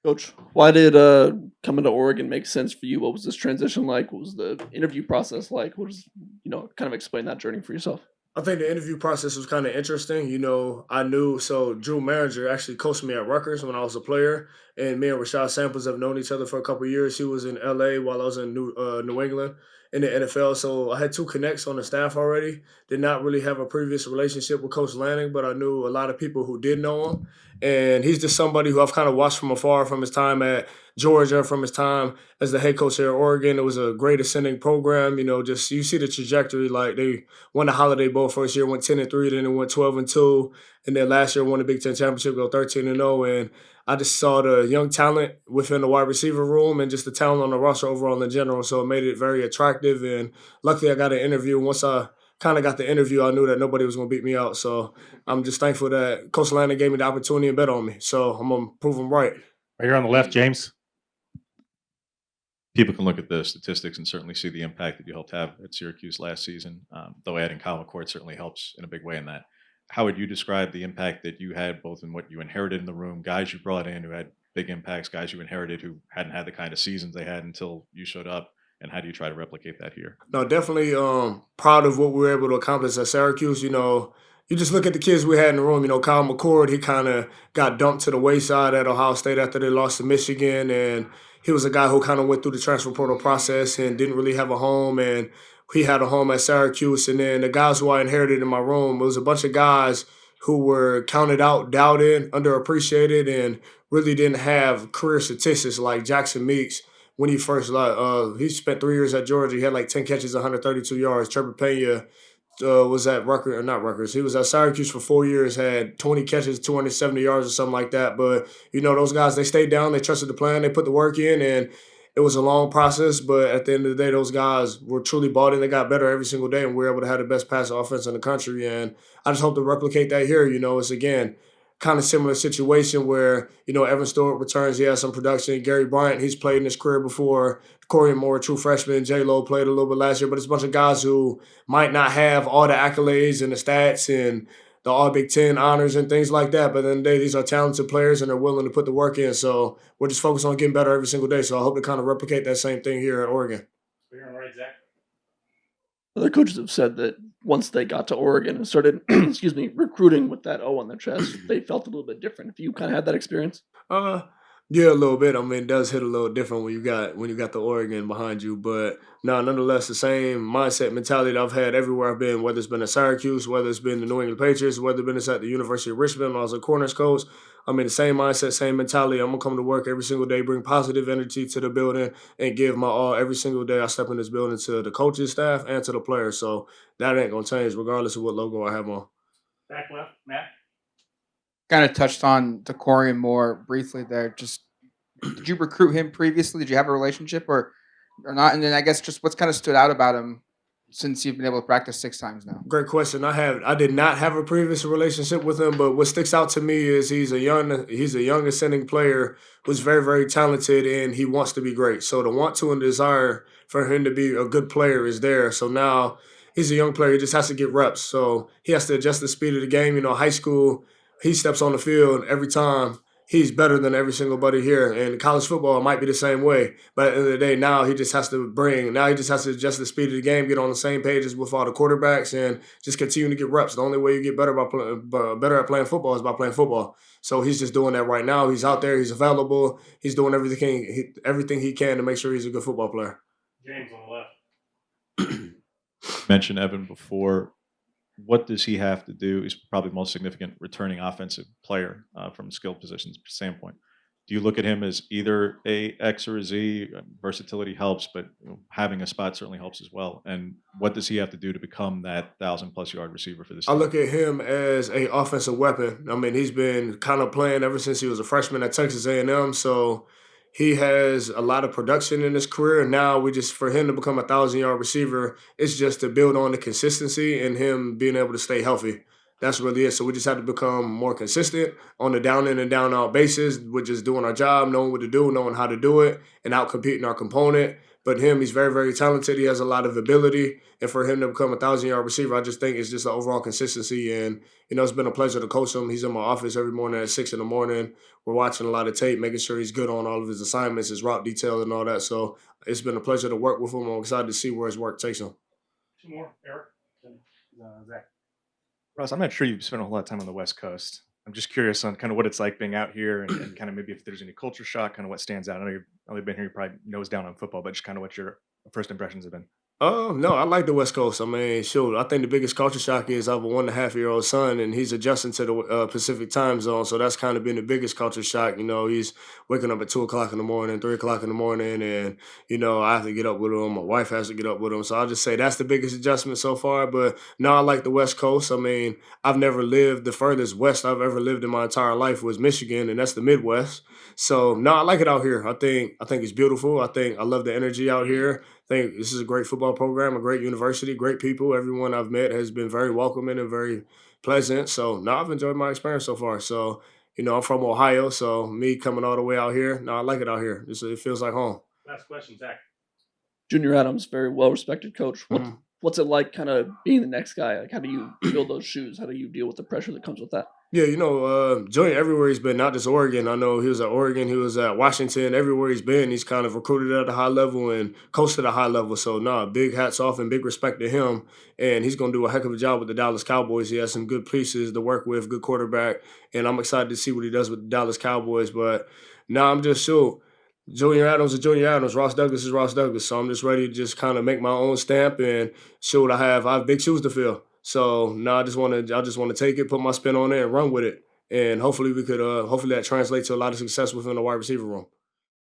Coach, why did coming to Oregon make sense for you? What was this transition like? What was the interview process like? What was kind of explain that journey for yourself? I think the interview process was kind of interesting. I knew Drew Manager actually coached me at Rutgers when I was a player, and me and Rashad Samples have known each other for a couple of years. He was in LA while I was in New England in the NFL, so I had two connects on the staff already. Did not really have a previous relationship with Coach Lanning, but I knew a lot of people who did know him, and he's just somebody who I've kind of watched from afar from his time at Georgia, from his time as the head coach here at Oregon. It was a great ascending program. Just you see the trajectory. Like they won the Holiday Bowl first year, went 10-3, then they went 12-2, and then last year won the Big Ten championship, go 13-0. And I just saw the young talent within the wide receiver room and just the talent on the roster overall in general. So it made it very attractive. And luckily, I got an interview. Once I kind of got the interview, I knew that nobody was going to beat me out. So I'm just thankful that Coach Lanning gave me the opportunity and bet on me. So I'm going to prove him right. Right here on the left, James. People can look at the statistics and certainly see the impact that you helped have at Syracuse last season. Though adding Kyle McCord certainly helps in a big way in that. How would you describe the impact that you had both in what you inherited in the room, guys you brought in who had big impacts, guys you inherited who hadn't had the kind of seasons they had until you showed up, and how do you try to replicate that here? No, definitely proud of what we were able to accomplish at Syracuse. You just look at the kids we had in the room. Kyle McCord, he kind of got dumped to the wayside at Ohio State after they lost to Michigan. And he was a guy who kind of went through the transfer portal process and didn't really have a home. And he had a home at Syracuse. And then the guys who I inherited in my room, it was a bunch of guys who were counted out, doubted, underappreciated, and really didn't have career statistics like Jackson Meeks when he first he spent 3 years at Georgia. He had like 10 catches, 132 yards. Trevor Pena was at Rutgers, or not Rutgers. He was at Syracuse for 4 years, had 20 catches, 270 yards or something like that. But those guys, they stayed down, they trusted the plan, they put the work in, and it was a long process. But at the end of the day, those guys were truly bought in. They got better every single day, and we were able to have the best pass offense in the country. And I just hope to replicate that here. It's again kind of similar situation where, Evan Stewart returns, he has some production. Gary Bryant, he's played in his career before. Corey Moore, true freshman. J-Lo played a little bit last year, but it's a bunch of guys who might not have all the accolades and the stats and the All Big Ten honors and things like that. But at the end of the day, these are talented players and they're willing to put the work in. So we're just focused on getting better every single day. So I hope to kind of replicate that same thing here at Oregon. Here on the right, Zach. Other coaches have said that once they got to Oregon and started, excuse me, recruiting with that O on their chest, they felt a little bit different. If you kind of had that experience, Uh, yeah, a little bit. I mean, it does hit a little different when you got the Oregon behind you, but no, nonetheless, the same mindset mentality that I've had everywhere I've been, whether it's been at Syracuse, whether it's been the New England Patriots, whether it's been at the University of Richmond when I was a corners coach. I mean, the same mindset, same mentality. I'm gonna come to work every single day, bring positive energy to the building, and give my all every single day I step in this building to the coaching staff and to the players. So that ain't gonna change regardless of what logo I have on. Back left, Matt. Kind of touched on the Corey more briefly there. Just did you recruit him previously? Did you have a relationship or not? And then I guess just what's kind of stood out about him since you've been able to practice 6 times now? Great question. I did not have a previous relationship with him, but what sticks out to me is he's a young ascending player who's very, very talented and he wants to be great. So the want to and desire for him to be a good player is there. So now he's a young player, he just has to get reps. So he has to adjust the speed of the game. High school, he steps on the field every time. He's better than every single buddy here. And college football it might be the same way. But at the end of the day, now he just has to adjust the speed of the game, get on the same pages with all the quarterbacks, and just continue to get reps. The only way you get better at playing football is by playing football. So he's just doing that right now. He's out there. He's available. He's doing everything he can to make sure he's a good football player. James on the left. Mentioned Evan before. What does he have to do? He's probably the most significant returning offensive player from a skill positions standpoint. Do you look at him as either a X or a Z? Versatility helps, but having a spot certainly helps as well. And what does he have to do to become that 1,000+ yard receiver for this I team? look at him as a offensive weapon. I mean, he's been kind of playing ever since he was a freshman at Texas A&M. So he has a lot of production in his career. And now for him to become a 1,000-yard receiver, it's just to build on the consistency and him being able to stay healthy. That's really it. So we just have to become more consistent on the down in and down out basis. We're just doing our job, knowing what to do, knowing how to do it, and out competing our component. But him, he's very, very talented. He has a lot of ability. And for him to become a 1,000-yard receiver, I just think it's just the overall consistency. And, it's been a pleasure to coach him. He's in my office every morning at 6 in the morning. We're watching a lot of tape, making sure he's good on all of his assignments, his route detail, and all that. So it's been a pleasure to work with him. I'm excited to see where his work takes him. Two more, Eric. Then, Zach. Ross, I'm not sure you've spent a whole lot of time on the West Coast. I'm just curious on kind of what it's like being out here and kind of maybe if there's any culture shock, kind of what stands out. I know you've only been here, you probably nose down on football, but just kind of what your first impressions have been. No, I like the West Coast. I mean, shoot, I think the biggest culture shock is I have a 1.5-year-old son, and he's adjusting to the Pacific time zone. So that's kind of been the biggest culture shock. He's waking up at 2 o'clock in the morning, 3 o'clock in the morning, and I have to get up with him. My wife has to get up with him. So I'll just say that's the biggest adjustment so far. But no, I like the West Coast. I mean, I've never lived the furthest west I've ever lived in my entire life was Michigan, and that's the Midwest. So no, I like it out here. I think it's beautiful. I love the energy out here. I think this is a great football program, a great university, great people. Everyone I've met has been very welcoming and very pleasant. So no, I've enjoyed my experience so far. So, I'm from Ohio, so me coming all the way out here, no, I like it out here. It feels like home. Last question, Zach. Junior Adams, very well respected coach. Mhm. What's it like, kind of being the next guy? Like, how do you fill those shoes? How do you deal with the pressure that comes with that? Yeah, Junior everywhere he's been, not just Oregon. I know he was at Oregon, he was at Washington. Everywhere he's been, he's kind of recruited at a high level and coached at a high level. So, big hats off and big respect to him. And he's going to do a heck of a job with the Dallas Cowboys. He has some good pieces to work with, good quarterback. And I'm excited to see what he does with the Dallas Cowboys. But I'm just sure. Junior Adams is Junior Adams. Ross Douglas is Ross Douglas. So I'm just ready to just kind of make my own stamp and show what I have. I have big shoes to fill. So I just want to take it, put my spin on it, and run with it. And hopefully hopefully that translates to a lot of success within the wide receiver room.